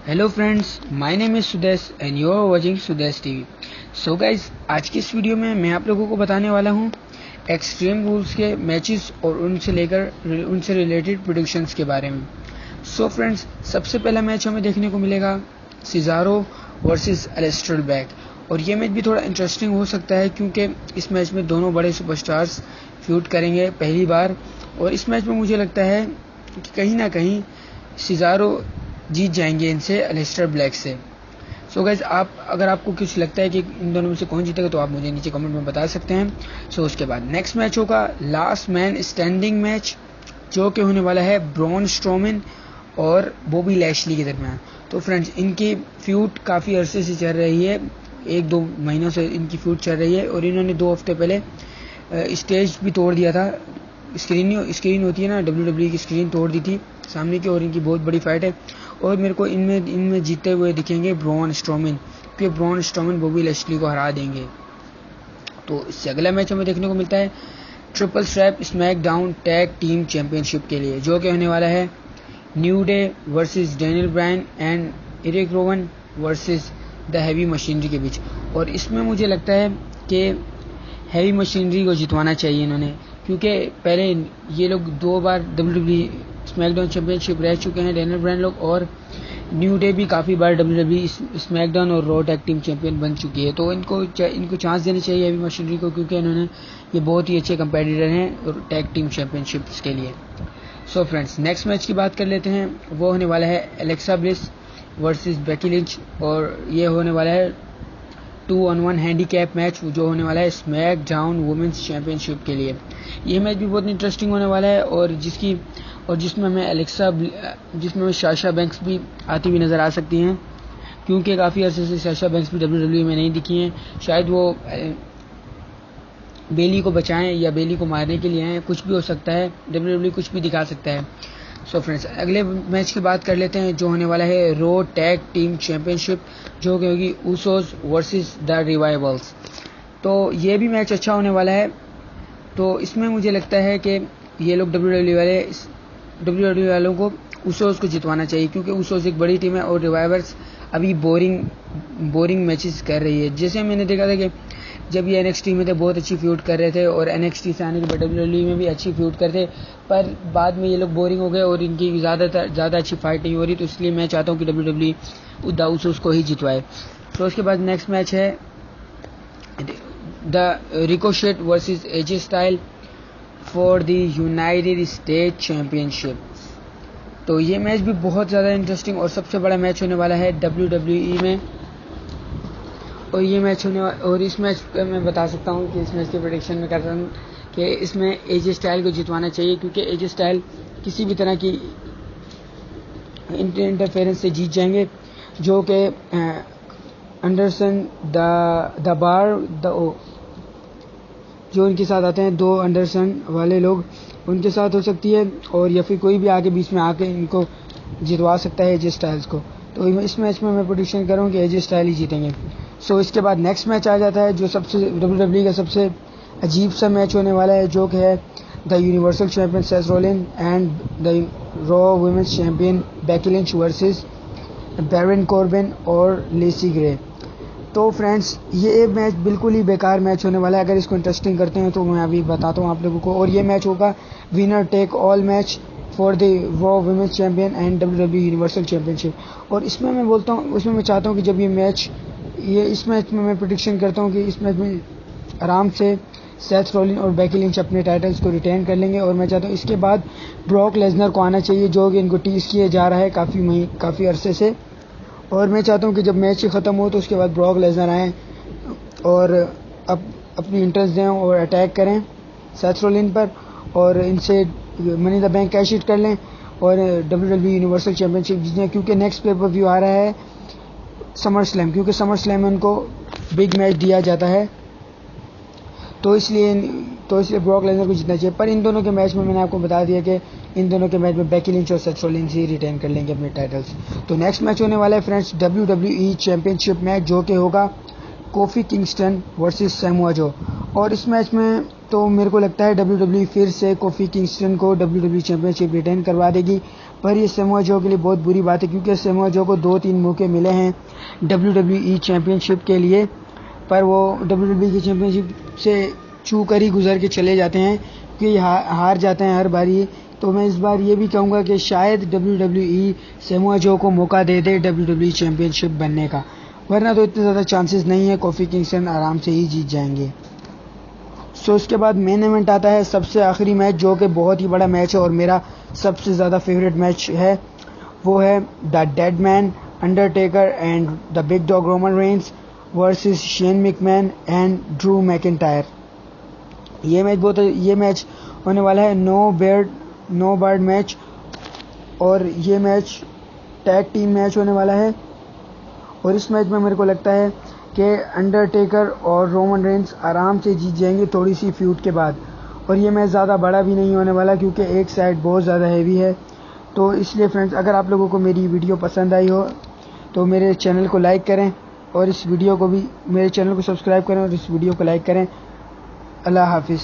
Hello friends, my name is Sudesh and you are watching Sudesh TV. So guys, आज की इस video में मैं आप लोगों को बताने वाला हूं एक्सट्रीम रूल्स के मैचेस और उनसे रिलेटेड प्रेडिक्शंस के बारे में। सो फ्रेंड्स, सबसे पहला मैच हमें देखने को मिलेगा सिजारो वर्सेस एलिस्टर ब्लैक। और ये मैच भी थोड़ा इंटरेस्टिंग हो सकता है क्योंकि इस मैच में दोनों बड़े सुपरस्टार्स फ्यूट करेंगे पहली बार। और इस मैच में मुझे लगता है कि कहीं ना कहीं सिजारो जीत जाएंगे इनसे, एलिस्टर ब्लैक से। सो गाइज, अगर आपको कुछ लगता है कि इन दोनों में से कौन जीतेगा तो आप मुझे नीचे कमेंट में बता सकते हैं। सो उसके बाद नेक्स्ट मैच होगा लास्ट मैन स्टैंडिंग मैच, जो कि होने वाला है ब्रॉन स्ट्रोमन और बॉबी लैशली के दरमियान। तो फ्रेंड्स, इनकी फ्यूट काफ़ी अरसे से चल रही है, 1-2 महीनों से इनकी फ्यूट चल रही है। और इन्होंने 2 हफ्ते पहले स्टेज भी तोड़ दिया था। स्क्रीन होती है ना, WWE की स्क्रीन तोड़ दी थी सामने की। और इनकी बहुत बड़ी फाइट है और मेरे को इनमें जीते हुए दिखेंगे ब्रॉन स्ट्रोमन, क्योंकि ब्रॉन स्ट्रोमन बॉबी लैशली को हरा देंगे। तो इससे अगला मैच हमें देखने को मिलता है triple strap SmackDown tag team championship के लिए, जो कि होने वाला है New Day versus Daniel Bryan and Erick Rowan versus the Heavy Machinery के बीच। और इसमें मुझे लगता है कि हैवी मशीनरी को जितवाना चाहिए इन्होंने, क्योंकि पहले ये लोग 2 बार WWE स्मैकडाउन चैंपियनशिप रह चुके हैं डैनियल ब्रायन लोग, और न्यू डे भी काफ़ी बार WWE स्मैकडाउन और रॉ टैग टीम चैंपियन बन चुकी है। तो इनको चांस देनी चाहिए हैवी मशीनरी को, क्योंकि इन्होंने ये बहुत ही अच्छे कंपेटिटर हैं टैग टीम चैंपियनशिप्स के लिए। सो फ्रेंड्स, नेक्स्ट मैच की बात कर लेते हैं। वो होने वाला है Alexa bliss versus Becky Lynch, और ये होने वाला है 2-on-1 हैंडीकैप मैच, जो होने वाला है स्मैक डाउन वुमेन्स चैंपियनशिप के लिए। ये मैच भी बहुत इंटरेस्टिंग होने वाला है और जिसमें हमें साशा बैंक्स भी आती हुई नज़र आ सकती हैं, क्योंकि काफ़ी अर्से से साशा बैंक्स भी WWE में नहीं दिखी हैं। शायद वो बेली को बचाएं या बेली को मारने के लिए हैं, कुछ भी हो सकता है। WWE कुछ भी दिखा सकता है। सो फ्रेंड्स, अगले मैच की बात कर लेते हैं, जो होने वाला है रो टैग टीम चैंपियनशिप, जो कि होगी उसोस वर्सेस द रिवाइवल्स। तो ये भी मैच अच्छा होने वाला है। तो इसमें मुझे लगता है कि ये लोग WWE वालों को उसोस को जितवाना चाहिए, क्योंकि उसोस एक बड़ी टीम है और रिवाइवर्स अभी बोरिंग मैचेस कर रही है। जैसे मैंने देखा था कि जब ये NXT में थे बहुत अच्छी फ्यूड कर रहे थे, और NXT से आने के बाद WWE में भी अच्छी फ्यूड करते, पर बाद में ये लोग बोरिंग हो गए और इनकी ज़्यादा अच्छी फाइट नहीं हो रही। तो इसलिए मैं चाहता हूँ कि WWE द उसोस को ही जितवाए। तो उसके बाद नेक्स्ट मैच है the ricochet versus AJ style for the United state championship. तो ये मैच भी बहुत ज़्यादा इंटरेस्टिंग और सबसे बड़ा मैच होने वाला है WWE में। और इस मैच का मैं बता सकता हूँ कि इस मैच की प्रेडिक्शन में करता हूँ कि इसमें AJ स्टाइल को जितवाना चाहिए, क्योंकि AJ स्टाइल किसी भी तरह की इंटरफेरेंस से जीत जाएंगे, जो कि एंडरसन द बार जो इनके साथ आते हैं, 2 एंडरसन वाले लोग, उनके साथ हो सकती है, और या फिर कोई भी आगे बीच में आके इनको जितवा सकता है AJ स्टाइल्स को। तो इस मैच में मैं प्रेडिक्शन कर रहा हूँ कि AJ स्टाइल ही जीतेंगे। सो इसके बाद नेक्स्ट मैच आ जाता है, जो WWE का सबसे अजीब सा मैच होने वाला है, जो कि है the universal champion Seth Rollins and the Raw women's champion Becky Lynch versus Baron Corbin और लेसी ग्रे। तो फ्रेंड्स, ये मैच बिल्कुल ही बेकार मैच होने वाला है। अगर इसको इंटरेस्टिंग करते हैं तो मैं अभी बताता हूँ आप लोगों को। और ये मैच होगा winner take all match for the Raw women's champion and WWE universal championship. और इसमें मैं चाहता हूँ कि जब इस मैच में मैं प्रेडिक्शन करता हूँ कि इस मैच में आराम से सेथ रोलिन और बेकी लिंच अपने टाइटल्स को रिटेन कर लेंगे। और मैं चाहता हूँ इसके बाद ब्रॉक लेसनर को आना चाहिए, जो कि इनको टीज किए जा रहा है काफ़ी अरसे से। और मैं चाहता हूँ कि जब मैच ख़त्म हो तो उसके बाद ब्रॉक लेसनर आएँ और अपनी इंटरेस्ट दें और अटैक करें सेथ रोलिन पर, और इनसे money the bank cache hit कर लें और WWE यूनिवर्सल चैंपियनशिप जीतें। क्योंकि नेक्स्ट पेपर व्यू आ रहा है समर स्लैम, क्योंकि समर स्लैम में उनको बिग मैच दिया जाता है। तो इसलिए ब्रॉक लेसनर को जीतना चाहिए। पर इन दोनों के मैच में मैंने आपको बता दिया कि इन दोनों के मैच में बेकी लिंच और सेथ रोलिन्स ही रिटेन कर लेंगे अपने टाइटल्स। तो नेक्स्ट मैच होने वाला है फ्रेंड्स WWE चैंपियनशिप मैच, जो कि होगा कोफी किंगस्टन वर्सेस सैमुआ जो। और इस मैच में तो मेरे को लगता है WWE फिर से कोफी किंगस्टन को WWE चैंपियनशिप रिटेन करवा देगी। पर ये समोआ जो के लिए बहुत बुरी बात है, क्योंकि समोआ जो को 2-3 मौके मिले हैं WWE चैंपियनशिप के लिए, पर वो WWE की चैंपियनशिप से चूक कर ही गुजर के चले जाते हैं, क्योंकि हार जाते हैं हर बारी। तो मैं इस बार ये भी कहूँगा कि शायद WWE समोआ जो को मौका दे दे WWE चैंपियनशिप बनने का, वरना तो इतने ज़्यादा चांसेस नहीं है, कोफी किंगस्टन आराम से ही जीत जाएंगे। सो इसके बाद मेन इवेंट आता है, सबसे आखिरी मैच, जो कि बहुत ही बड़ा मैच है और मेरा सबसे ज़्यादा फेवरेट मैच है। वो है the dead man Undertaker and the big dog Roman Reigns versus Shane McMahon and Drew McIntyre. ये मैच होने वाला है नो बर्ड मैच, और ये मैच टैग टीम मैच होने वाला है। और इस मैच में मेरे को लगता है कि अंडरटेकर और रोमन रेंस आराम से जीत जाएंगे थोड़ी सी फ्यूड के बाद। और ये मैच ज़्यादा बड़ा भी नहीं होने वाला, क्योंकि एक साइड बहुत ज़्यादा हैवी है। तो इसलिए फ्रेंड्स, अगर आप लोगों को मेरी वीडियो पसंद आई हो तो मेरे चैनल को लाइक करें, और इस वीडियो को भी मेरे चैनल को सब्सक्राइब करें और इस वीडियो को लाइक करें। अल्लाह हाफिज़।